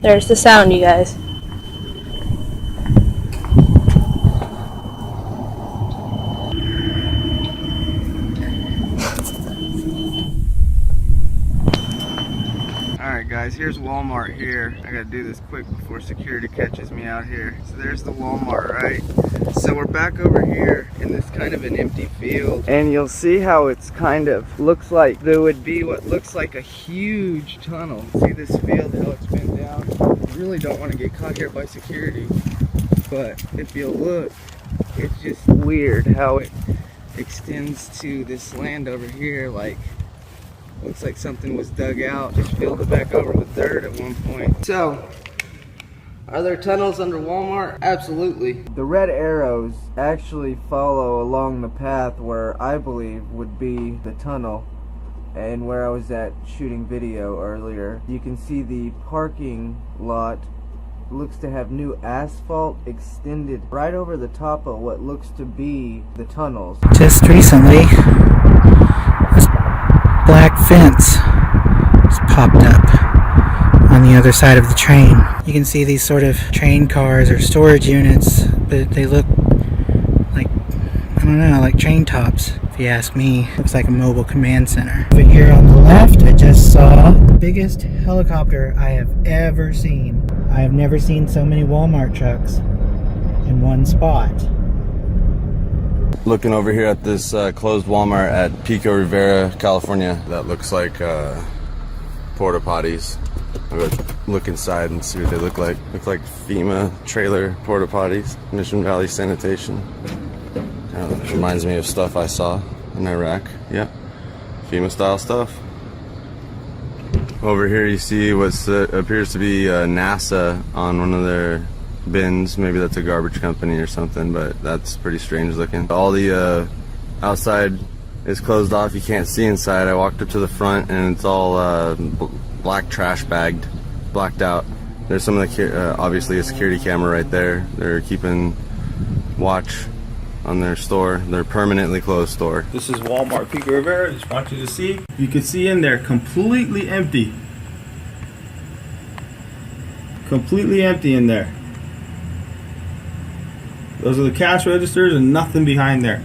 There's the sound, you guys. Alright guys, here's Walmart here. I gotta do this quick before security catches me out here. So there's the Walmart, right? So we're back over here in this kind of an empty field. And you'll see how it's kind of looks like there would be what looks like a huge tunnel. See this field, how it's been down? I really don't want to get caught here by security. But if you look, it's just weird how it extends to this land over here. Like, looks like something was dug out, just filled it back over with dirt at one point. So, are there tunnels under Walmart? Absolutely. The red arrows actually follow along the path where I believe would be the tunnel and where I was at shooting video earlier. You can see the parking lot looks to have new asphalt extended right over the top of what looks to be the tunnels. Just recently, this black fence just popped up on the other side of the train. You can see these sort of train cars or storage units, but they look like, I don't know, like train tops, if you ask me. Looks like a mobile command center. Over here on the left, I just saw the biggest helicopter I have ever seen. I have never seen so many Walmart trucks in one spot. Looking over here at this closed Walmart at Pico Rivera, California. That looks like porta potties. I'll go look inside and see what they look like. Look like FEMA trailer porta potties. Mission Valley Sanitation. Reminds me of stuff I saw in Iraq. Yep, FEMA style stuff. Over here you see what appears to be NASA on one of their bins. Maybe that's a garbage company or something, but that's pretty strange looking. All the outside is closed off. You can't see inside. I walked up to the front and it's all black trash bagged, blacked out. There's some of the obviously a security camera right there. They're keeping watch on their store, their permanently closed store. This is Walmart Pico Rivera. Just want you to see. You can see in there completely empty. Completely empty in there. Those are the cash registers and nothing behind there.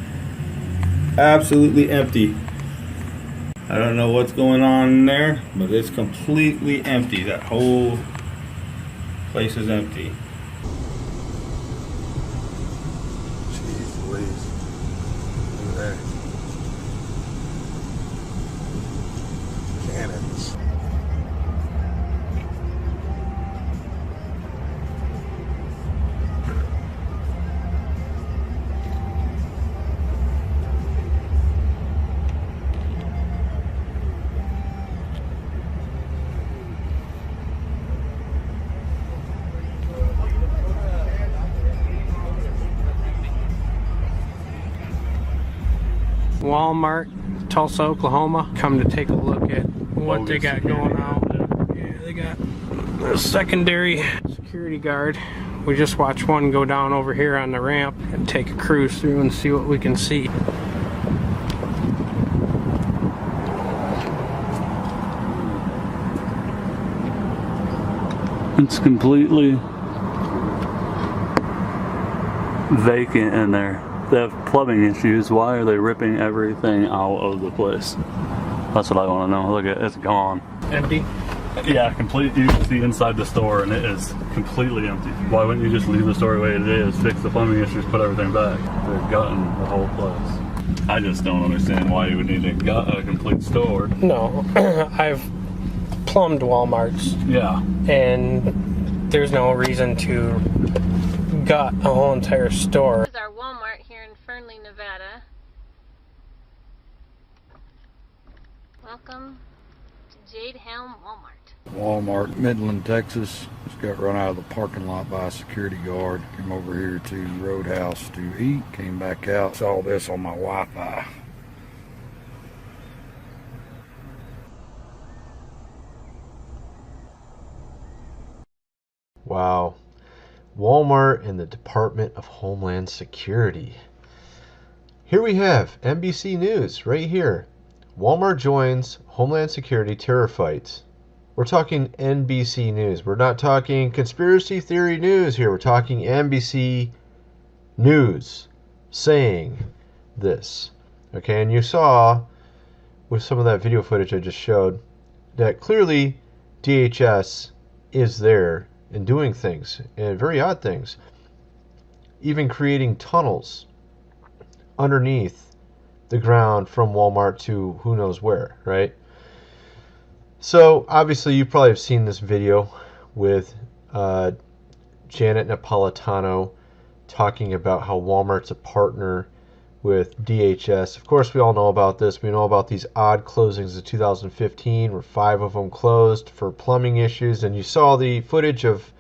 Absolutely empty. I don't know what's going on in there, but it's completely empty. That whole place is empty. Jeez Louise. Look at there. Cannons. Walmart, Tulsa, Oklahoma. Come to take a look at what they got going on. Yeah, they got a secondary security guard. We just watched one go down over here on the ramp and take a cruise through and see what we can see. It's completely vacant in there. They have plumbing issues. Why are they ripping everything out of the place? That's what I want to know. Look at it, it's gone. Empty? Yeah, complete. You can see inside the store and it is completely empty. Why wouldn't you just leave the store the way it is, fix the plumbing issues, put everything back? They've gotten the whole place. I just don't understand why you would need a complete store. No, I've plumbed Walmarts. Yeah. And there's no reason to gut a whole entire store. This is our Walmart here in Fernley, Nevada. Welcome to Jade Helm Walmart. Walmart, Midland, Texas. Just got run out of the parking lot by a security guard. Came over here to Roadhouse to eat. Came back out. Saw this on my Wi-Fi. Wow. Walmart and the Department of Homeland Security. Here we have NBC News right here. Walmart joins Homeland Security terror fights. We're talking NBC News. We're not talking conspiracy theory news here. We're talking NBC News saying this. Okay, and you saw with some of that video footage I just showed that clearly DHS is there and doing things, and very odd things. Even creating tunnels underneath the ground from Walmart to who knows where, right? So obviously you probably have seen this video with Janet Napolitano talking about how Walmart's a partner with DHS. Of course, we all know about this. We know about these odd closings of 2015 where 5 of them closed for plumbing issues. And you saw the footage of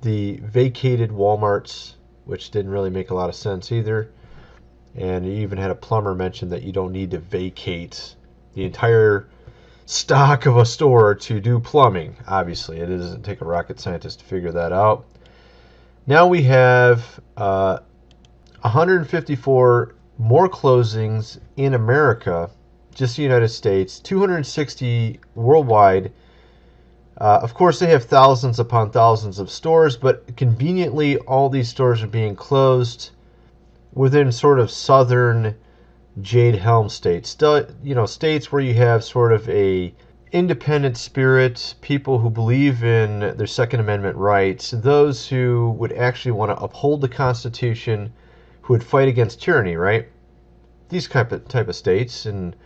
the vacated Walmarts, which didn't really make a lot of sense either. And you even had a plumber mention that you don't need to vacate the entire stock of a store to do plumbing. Obviously, it doesn't take a rocket scientist to figure that out. Now we have 154 more closings in America, just the United States, 260 worldwide. Of course, they have thousands upon thousands of stores, but conveniently, all these stores are being closed within sort of southern Jade Helm states. States where you have sort of a independent spirit, people who believe in their Second Amendment rights, those who would actually want to uphold the Constitution, who would fight against tyranny, right? These type of states, and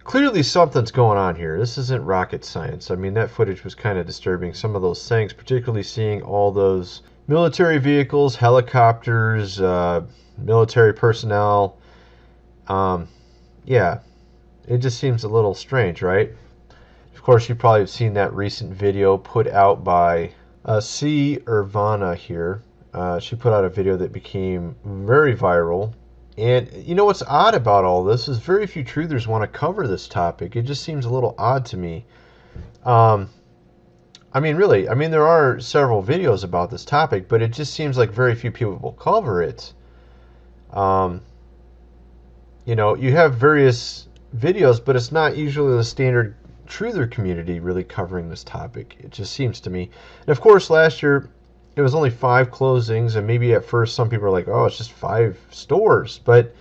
clearly something's going on here. This isn't rocket science. I mean, that footage was kind of disturbing. Some of those things, particularly seeing all those military vehicles, helicopters, military personnel. Yeah, it just seems a little strange, right? Of course, you probably have seen that recent video put out by C. Irvana here. She put out a video that became very viral. And you know what's odd about all this is very few truthers want to cover this topic. It just seems a little odd to me. I mean, really, there are several videos about this topic, but it just seems like very few people will cover it. You have various videos, but it's not usually the standard truther community really covering this topic. It just seems to me. And of course, last year, it was only 5 closings, and maybe at first some people are like, oh, it's just 5 stores. But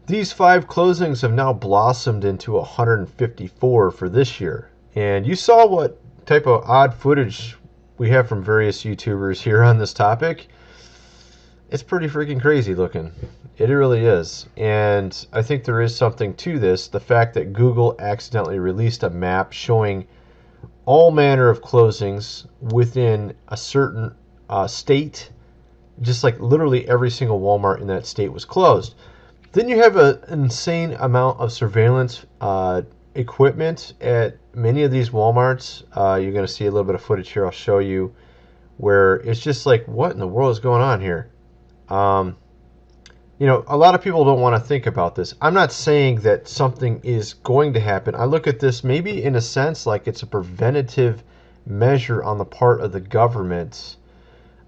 these 5 closings have now blossomed into 154 for this year. And you saw what type of odd footage we have from various YouTubers here on this topic. It's pretty freaking crazy looking. It really is. And I think there is something to this. The fact that Google accidentally released a map showing all manner of closings within a certain state, just like literally every single Walmart in that state was closed. Then you have an insane amount of surveillance equipment at many of these Walmarts. You're going to see a little bit of footage here I'll show you where it's just like, what in the world is going on here? A lot of people don't want to think about this. I'm not saying that something is going to happen. I look at this maybe in a sense like it's a preventative measure on the part of the government,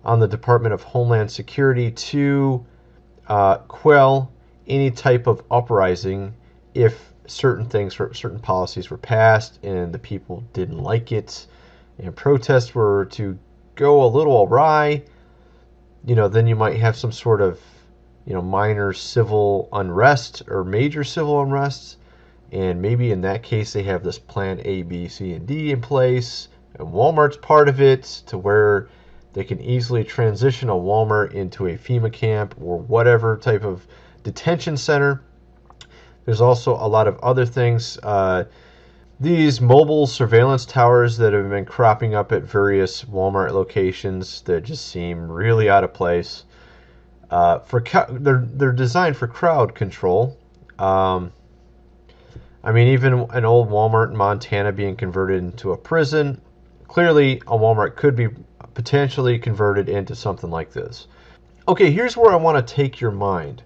on the Department of Homeland Security, to quell any type of uprising if certain policies were passed and the people didn't like it and protests were to go a little awry. Then you might have some sort of minor civil unrest or major civil unrest, and maybe in that case they have this plan A, B, C, and D in place, and Walmart's part of it, to where they can easily transition a Walmart into a FEMA camp or whatever type of detention center. There's also a lot of other things. These mobile surveillance towers that have been cropping up at various Walmart locations that just seem really out of place. They're designed for crowd control. Even an old Walmart in Montana being converted into a prison. Clearly, a Walmart could be potentially converted into something like this. Okay, here's where I want to take your mind.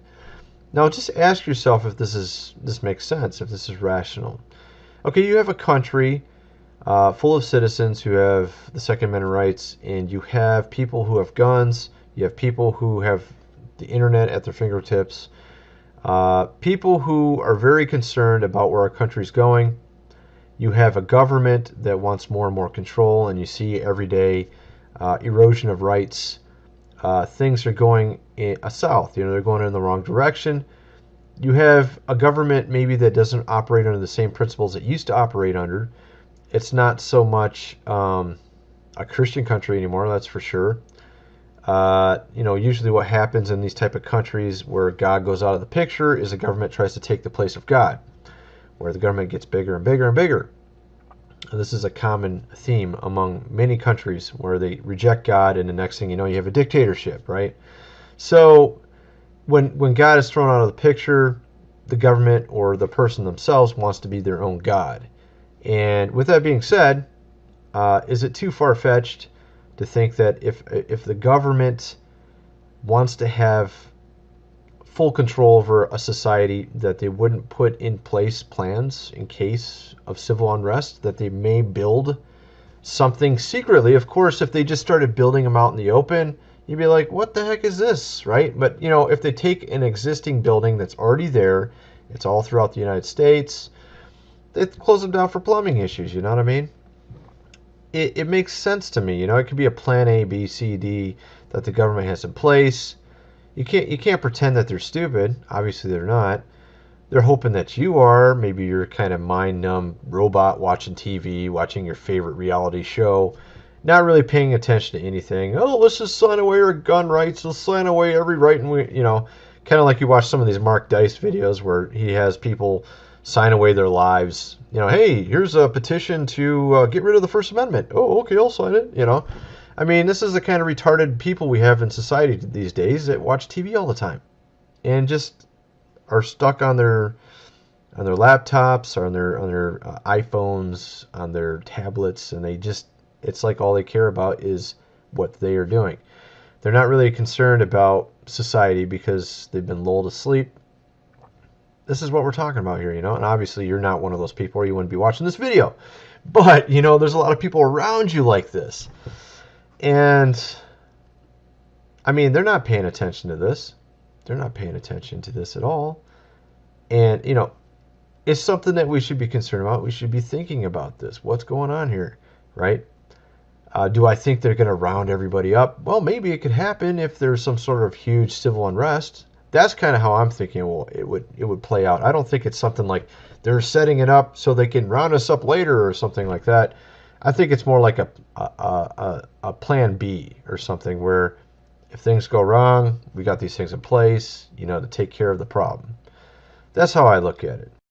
Now, just ask yourself if this makes sense, if this is rational. Okay, you have a country full of citizens who have the Second Amendment rights, and you have people who have guns, you have people who have the internet at their fingertips, people who are very concerned about where our country's going. you have a government that wants more and more control, and you see every day erosion of rights. Things are going south. They're going in the wrong direction. You have a government maybe that doesn't operate under the same principles it used to operate under. It's not so much a Christian country anymore, that's for sure. Usually what happens in these type of countries where God goes out of the picture is the government tries to take the place of God, where the government gets bigger and bigger and bigger. This is a common theme among many countries where they reject God, and the next thing you know, you have a dictatorship, right? So when God is thrown out of the picture, the government or the person themselves wants to be their own God. And with that being said, is it too far-fetched to think that if the government wants to have full control over a society, that they wouldn't put in place plans in case of civil unrest, that they may build something secretly? Of course, if they just started building them out in the open, you'd be like, what the heck is this, right? But, if they take an existing building that's already there, it's all throughout the United States, they close them down for plumbing issues, you know what I mean? It makes sense to me. It could be a plan A, B, C, D that the government has in place. You can't pretend that they're stupid. Obviously, they're not. They're hoping that you are. Maybe you're kind of mind-numb robot watching TV, watching your favorite reality show, not really paying attention to anything. Oh, let's just sign away our gun rights. Let's sign away every right, and kind of like you watch some of these Mark Dice videos where he has people sign away their lives. Hey, here's a petition to get rid of the First Amendment. Oh, okay, I'll sign it. This is the kind of retarded people we have in society these days that watch TV all the time and just are stuck on their laptops or on their iPhones, on their tablets, and it's like all they care about is what they are doing. They're not really concerned about society because they've been lulled to sleep. This is what we're talking about here, and obviously you're not one of those people or you wouldn't be watching this video. But, there's a lot of people around you like this. And, they're not paying attention to this. They're not paying attention to this at all. And, it's something that we should be concerned about. We should be thinking about this. What's going on here, right? Do I think they're going to round everybody up? Well, maybe it could happen if there's some sort of huge civil unrest. That's kind of how I'm thinking. Well, it would play out. I don't think it's something like they're setting it up so they can round us up later or something like that. I think it's more like a plan B or something where if things go wrong, we got these things in place, to take care of the problem. That's how I look at it.